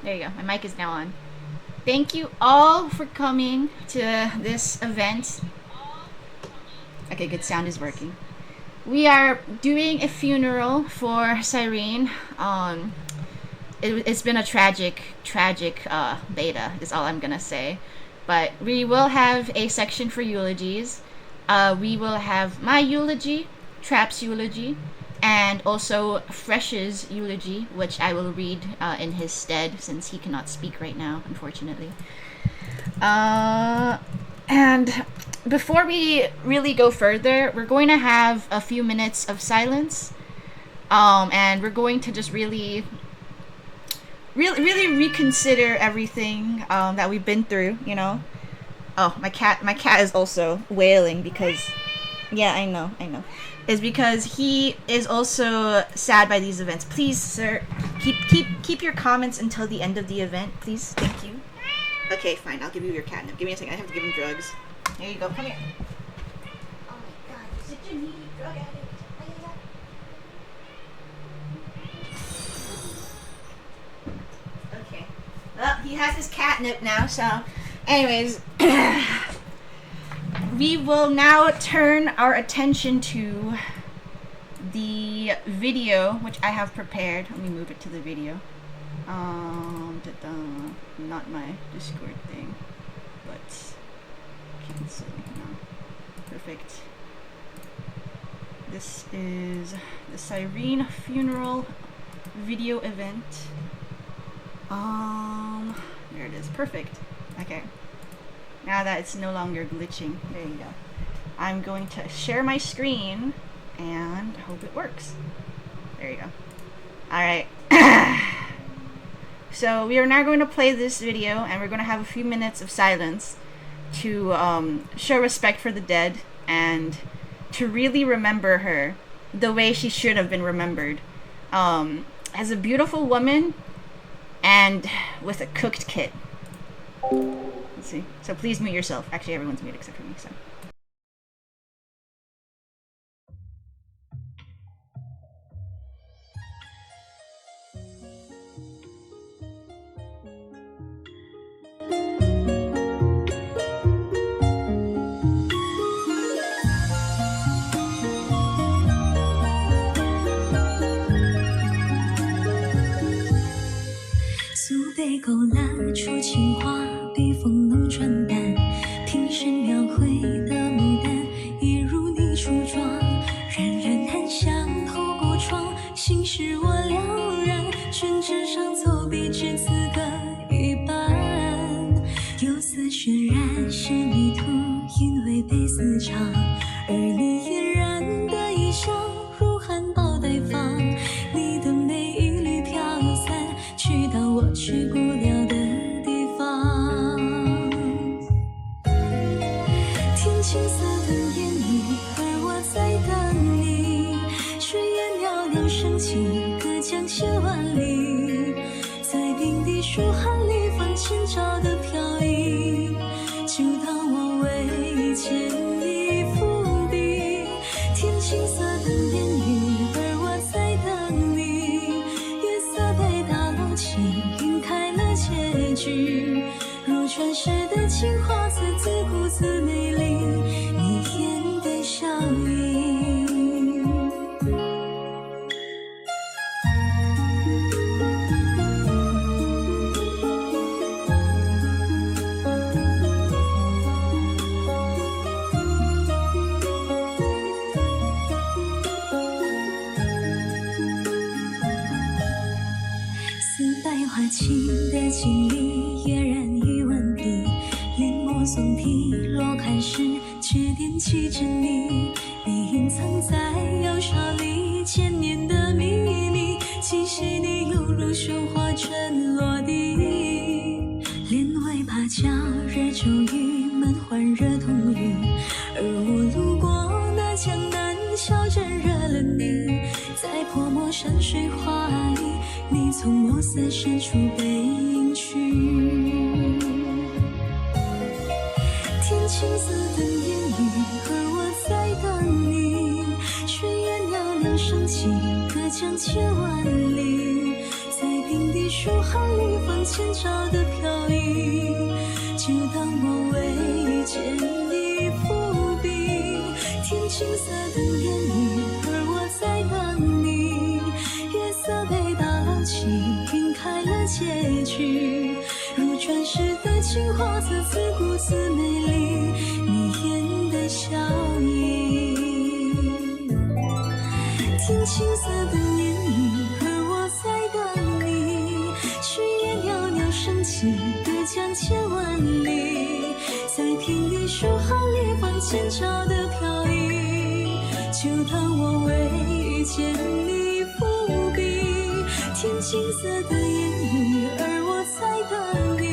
There you go. My mic is now on. Thank you all for coming to this event. Okay, good. Sound is working. We are doing a funeral for Cyrene. It's been a tragic beta, is all I'm gonna say. But we will have a section for eulogies. We will have my eulogy, Trap's eulogy, and also Fresh's eulogy, which I will read in his stead since he cannot speak right now, unfortunately. And before we really go further, we're going to have a few minutes of silence, and we're going to just really reconsider everything that we've been through. You know. Oh, my cat is also wailing because, yeah, I know. Is because he is also sad by these events. Please, sir, keep your comments until the end of the event, please. Thank you. Okay, fine. I'll give you your catnip. Give me a second. I have to give him drugs. Here you go. Come here. Oh my God, you're such a needy drug addict. Okay. Well, he has his catnip now, so, anyways. We will now turn our attention to the video, which I have prepared. Let me move it to the video. Not my Discord thing, but cancel. No. Perfect. This is the Cyrene funeral video event. There it is. Perfect. Okay. Now that it's no longer glitching, there you go. I'm going to share my screen and hope it works. There you go. Alright. So we are now going to play this video and we're going to have a few minutes of silence to show respect for the dead and to really remember her the way she should have been remembered. As a beautiful woman and with a cooked kid. Let's see. So please mute yourself. Actually, everyone's muted except for me, so. 苏北勾栏出情花，笔锋浓转淡，平时描绘的牡丹，一如你初妆，冉冉檀香透过窗，心事我了然，宣纸上走笔至此各一半，忧思渲染是泥土，因为被思长，而你嫣然的衣裳如含苞待放，你的美一缕飘散，去到我去不了的地方。天青色等烟雨，而我在等你，炊烟袅袅升起，隔江千万里，在冰滴书寒里放千兆的飘逸，就当我为欠你伏笔。天青色等烟雨，而我在等你，月色被打捞起，晕开了结局，如传世的情话，字字古字美丽，你眼带笑意。似百花情的经历，跃然于文笔，临摹松体落款时，却惦记着你，你隐藏在窑烧里，千年的秘密，极细腻犹如绣花针落地，帘外芭蕉热骤雨，门环热冬雨，而我路过那江南，小镇惹了你，在泼墨山水画里，你从墨色深处被隐去。天青色等烟雨，而我在等你，炊烟袅袅升起，隔江千万里，在冰滴书寒里放前朝的飘逸，就当我未见你伏笔。天青色等烟雨，而我在等你。月色被打捞起，晕开了结局。如传世的情话，字字故自美丽。你眼的笑意，天青色等烟雨，而我在等你。誓言袅袅升起，隔江千万里。在平地书行裂放前朝的飘逸，就当我未见你伏笔。天青色的烟雨，而我在等你。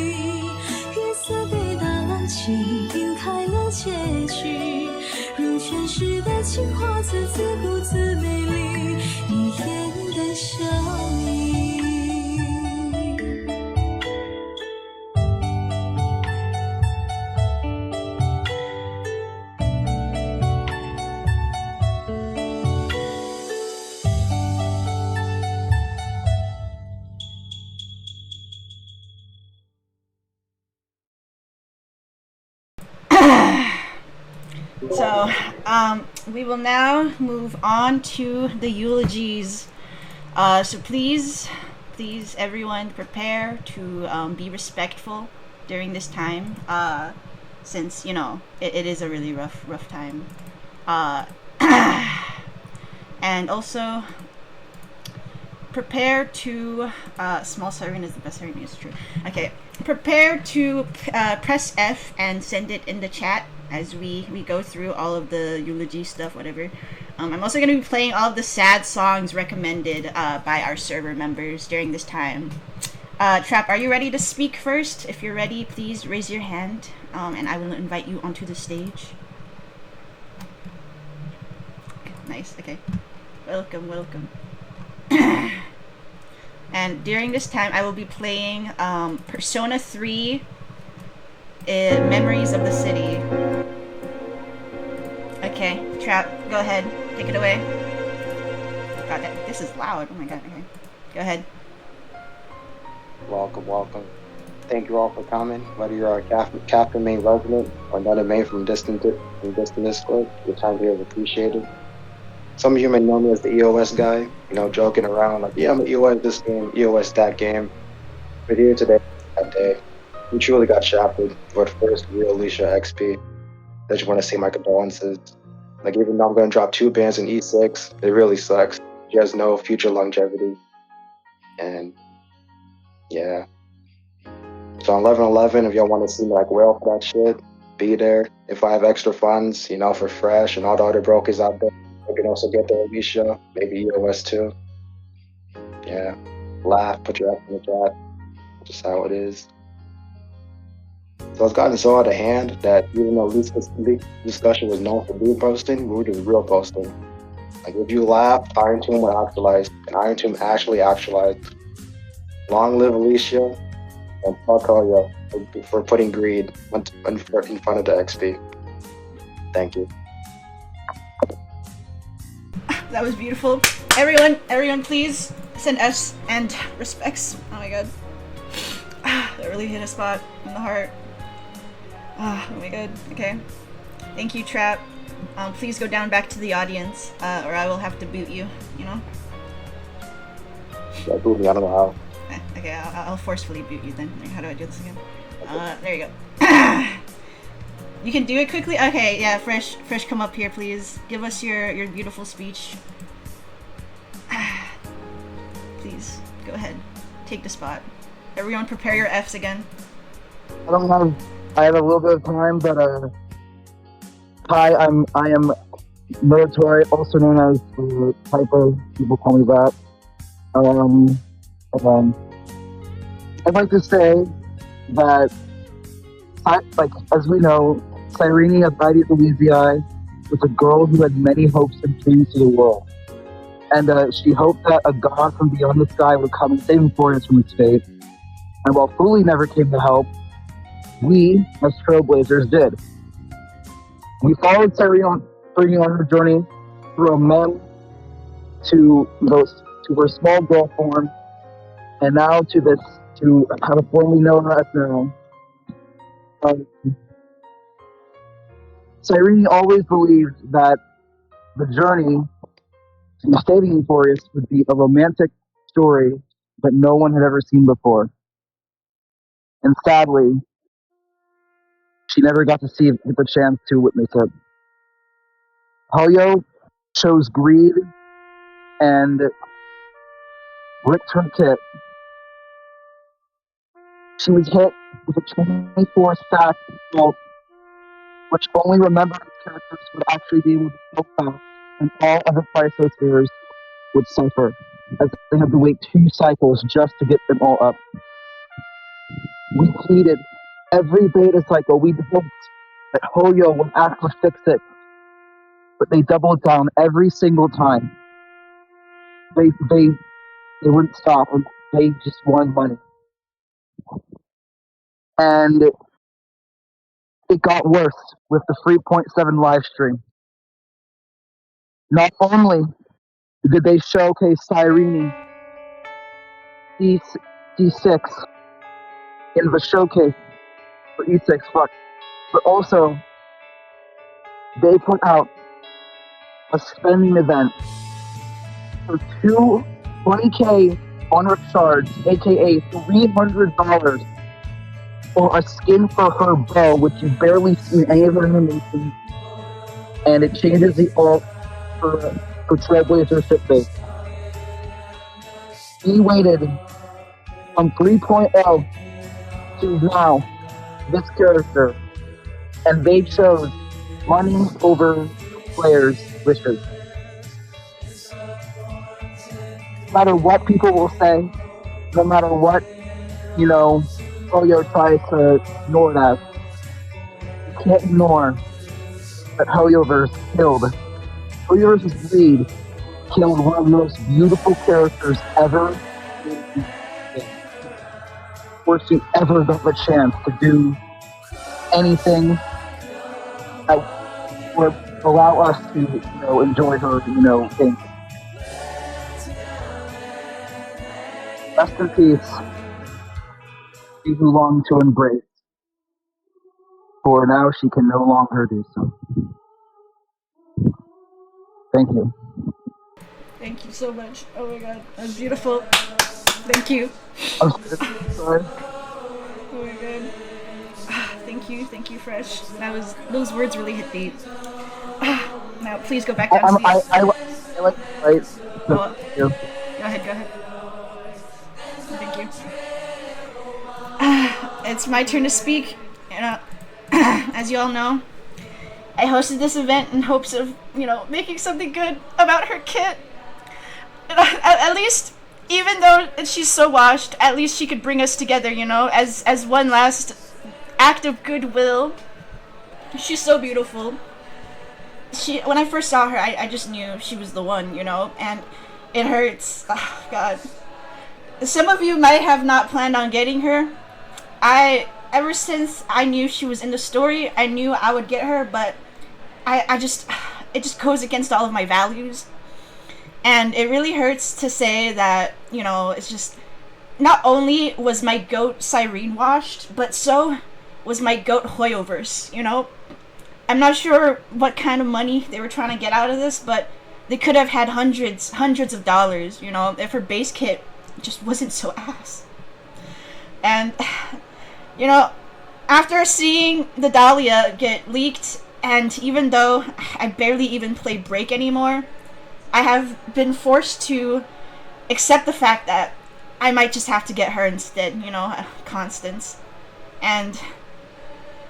月色被打捞起，晕开了结局。如传世的情话，字字故自美丽。你眼的笑意。So, we will now move on to the eulogies. So please, everyone, prepare to be respectful during this time, since it is a really rough time. And also prepare to small Cyrene is the best Cyrene, is true. Okay, prepare to press F and send it in the chat as we go through all of the eulogy stuff, whatever. I'm also going to be playing all of the sad songs recommended by our server members during this time. Trap, are you ready to speak first? If you're ready, please raise your hand, and I will invite you onto the stage. Nice, okay. Welcome. And during this time, I will be playing Persona 3 Memories of the City. Okay, Trap, go ahead. Take it away. God, this is loud. Oh my god, okay. Go ahead. Welcome. Thank you all for coming. Whether you're a Kafka main resident or another main from distant Discord, your time here is appreciated. Some of you may know me as the EOS guy, joking around like, yeah, I'm an EOS this game, EOS that game. But here today, that day, we truly got shafted for the first real Alicia XP. I just want to say my condolences. Like, even though I'm going to drop 2 bands in E6, it really sucks. She has no future longevity. And, yeah. So on 11/11, if y'all want to see me like wail for that shit, be there. If I have extra funds, for Fresh and all the other brokers out there, you can also get the Alicia, maybe EOS too. Yeah. Laugh, put your F in the chat. Just how it is. So it's gotten so out of hand that even though this discussion was known for blue posting, we were doing real posting. Like, if you laugh, Iron Tomb will actualize, and Iron Tomb actually actualized. Long live Alicia, and fuck all y'all for putting greed in front of the XP. Thank you. That was beautiful. Everyone, please send S and respects. Oh my god. That really hit a spot in the heart. Oh my god. Okay. Thank you, Trap. Please go down back to the audience, or I will have to boot you, Yeah, boot me, I don't know how. Okay, I'll forcefully boot you then. How do I do this again? There you go. You can do it quickly? Okay, yeah, Fresh, come up here, please. Give us your beautiful speech. Please, go ahead. Take the spot. Everyone prepare your Fs again. I have a little bit of time, but hi, I am Military, also known as Piper. People call me that. I'd like to say that, as we know, Cyrene of Ides Elysiae was a girl who had many hopes and dreams for the world. And she hoped that a god from beyond the sky would come and save Emphorius from its fate. And while Fuli never came to help, we, as trailblazers, did. We followed Cyrene on her journey through a mem to her small girl form, and now to this to how to formally know her as now. Um, Cyrene always believed that the journey to stay victorious would be a romantic story that no one had ever seen before. And sadly, she never got to get the chance to witness it. Hoyo chose greed and ripped her kit. She was hit with a 24 stack bolt, which only remembered characters would actually be able to kill fast, and all other Physospheres would suffer, as they had to wait 2 cycles just to get them all up. We pleaded every beta cycle. We hoped that Hoyo would actually fix it, but they doubled down every single time. They wouldn't stop, and they just wanted money. And it got worse with the 3.7 live stream. Not only did they showcase Cyrene D6 in the showcase for E6, but also they put out a spending event for 20K honor shards, aka $300 for a skin for her bow, which you barely see any of her animations, and it changes the alt for Trailblazer ship base. We waited from 3.0 to now this character, and they chose money over players' wishes. No matter what people will say, no matter what, Hoyo tries to ignore it as, you can't ignore that Hoyoverse killed. Hoyoverse's greed killed one of the most beautiful characters ever, or she ever got the chance to do anything that would allow us to, enjoy her, thing. Rest in peace, she who longed to embrace, for now she can no longer do so. Thank you. Thank you so much. Oh my god, that was beautiful. Thank you. I'm sorry. Oh my god. Thank you, Fresh. Those words really hit deep. Now please go back down to the... I like right. Oh, go ahead. Thank you. It's my turn to speak. As you all know, I hosted this event in hopes of, making something good about her kit. At least, even though she's so washed, at least she could bring us together, as one last act of goodwill. She's so beautiful. When I first saw her, I just knew she was the one, and it hurts. Oh, God. Some of you might have not planned on getting her. Ever since I knew she was in the story, I knew I would get her, but it just goes against all of my values. And it really hurts to say that, it's just, not only was my goat Cyrene washed, but so was my goat Hoyoverse, I'm not sure what kind of money they were trying to get out of this, but they could have had hundreds of dollars, if her base kit just wasn't so ass. And, after seeing the Dahlia get leaked, and even though I barely even play Break anymore, I have been forced to accept the fact that I might just have to get her instead, Constance. And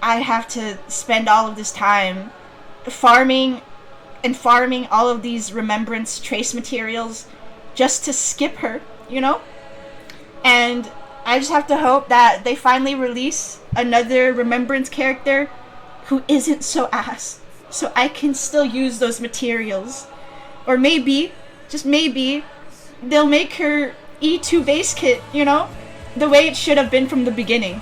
I have to spend all of this time farming all of these remembrance trace materials just to skip her, And I just have to hope that they finally release another remembrance character who isn't so ass, so I can still use those materials. Or maybe, just maybe, they'll make her E2 base kit, the way it should have been from the beginning.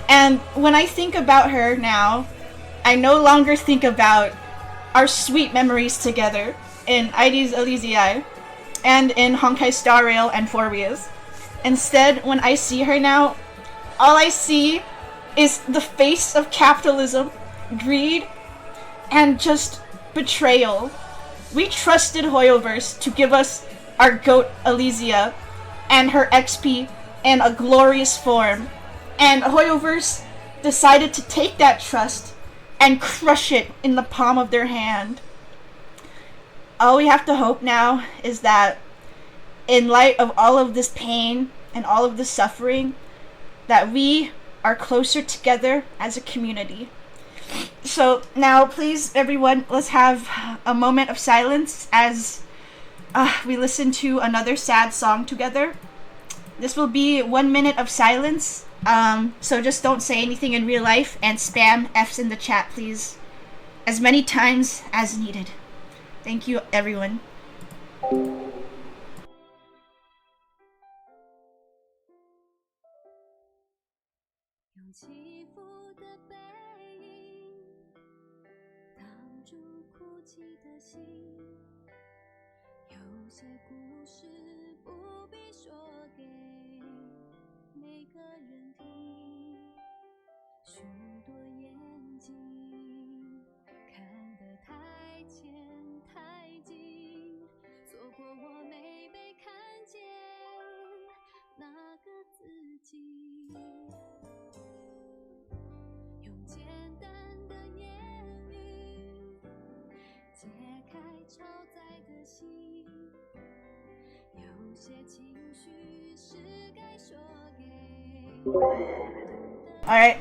And when I think about her now, I no longer think about our sweet memories together in Ides Elysiae and in Honkai Star Rail and Forbius. Instead, when I see her now, all I see is the face of capitalism, greed, and just betrayal. We trusted Hoyoverse to give us our goat Elysia and her XP in a glorious form, and Hoyoverse decided to take that trust and crush it in the palm of their hand. All we have to hope now is that, in light of all of this pain and all of this suffering, that we are closer together as a community. So now, please, everyone, let's have a moment of silence as we listen to another sad song together. This will be 1 minute of silence, so just don't say anything in real life and spam F's in the chat, please, as many times as needed. Thank you, everyone. 用起伏的背影挡住哭泣的心，有些故事不必说给每个人听，许多眼睛看得太浅太近，错过我没被看见那个自己，用简单的言语解开超载的心，有些情绪是该说给 Alright,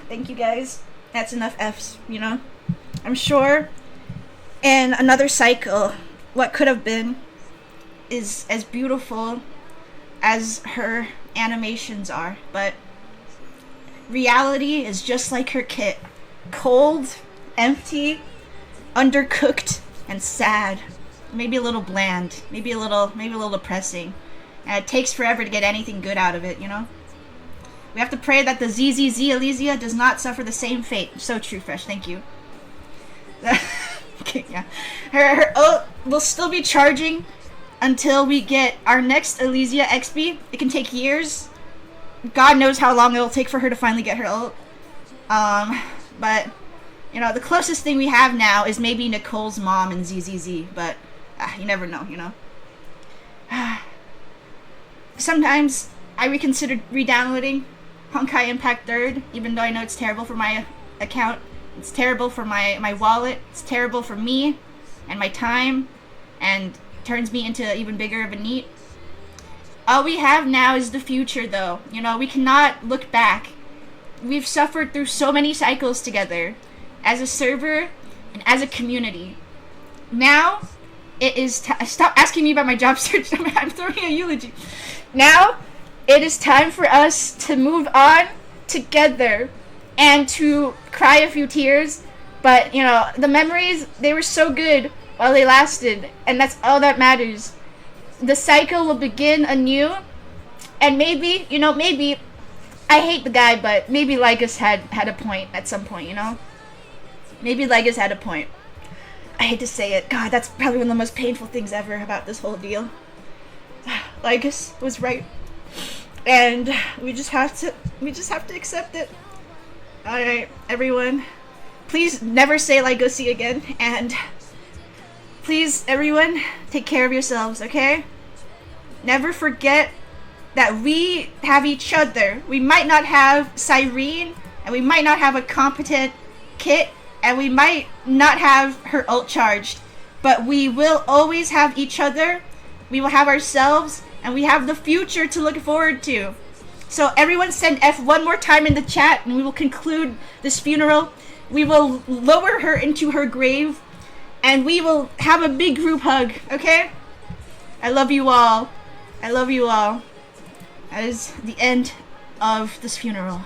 thank you guys. That's enough F's, you know? I'm sure in another cycle, what could have been is as beautiful as her animations are, but reality is just like her kit. Cold, empty, undercooked, and sad. Maybe a little bland, maybe a little depressing. And it takes forever to get anything good out of it, you know? We have to pray that the ZZZ Elysia does not suffer the same fate. So true, Fresh, thank you. Okay, yeah. Her ult will still be charging until we get our next Elysia XP. It can take years. God knows how long it'll take for her to finally get her ult. But, you know, the closest thing we have now is maybe Nicole's mom and ZZZ, but you never know, you know? Sometimes I reconsidered re-downloading Honkai Impact 3rd, even though I know it's terrible for my account. It's terrible for my wallet. It's terrible for me and my time, and turns me into even bigger of a NEET. All we have now is the future, though. You know, we cannot look back. We've suffered through so many cycles together, as a server and as a community. Now, it is stop asking me about my job search. I'm throwing a eulogy. Now, it is time for us to move on together and to cry a few tears. But, you know, the memories, they were so good while they lasted, and that's all that matters. The cycle will begin anew, and maybe, you know, maybe, I hate the guy, but maybe Lygus had a point at some point, you know? Maybe Lygus had a point. I hate to say it. God, that's probably one of the most painful things ever about this whole deal. Lygus was right. And we just have to accept it. Alright, everyone. Please never say Lygosi again, and please, everyone, take care of yourselves, okay? Never forget that we have each other. We might not have Cyrene, and we might not have a competent kit, and we might not have her ult charged, but we will always have each other. We will have ourselves, and we have the future to look forward to. So everyone send F one more time in the chat, and we will conclude this funeral. We will lower her into her grave, and we will have a big group hug, okay? I love you all. I love you all. That is the end of this funeral.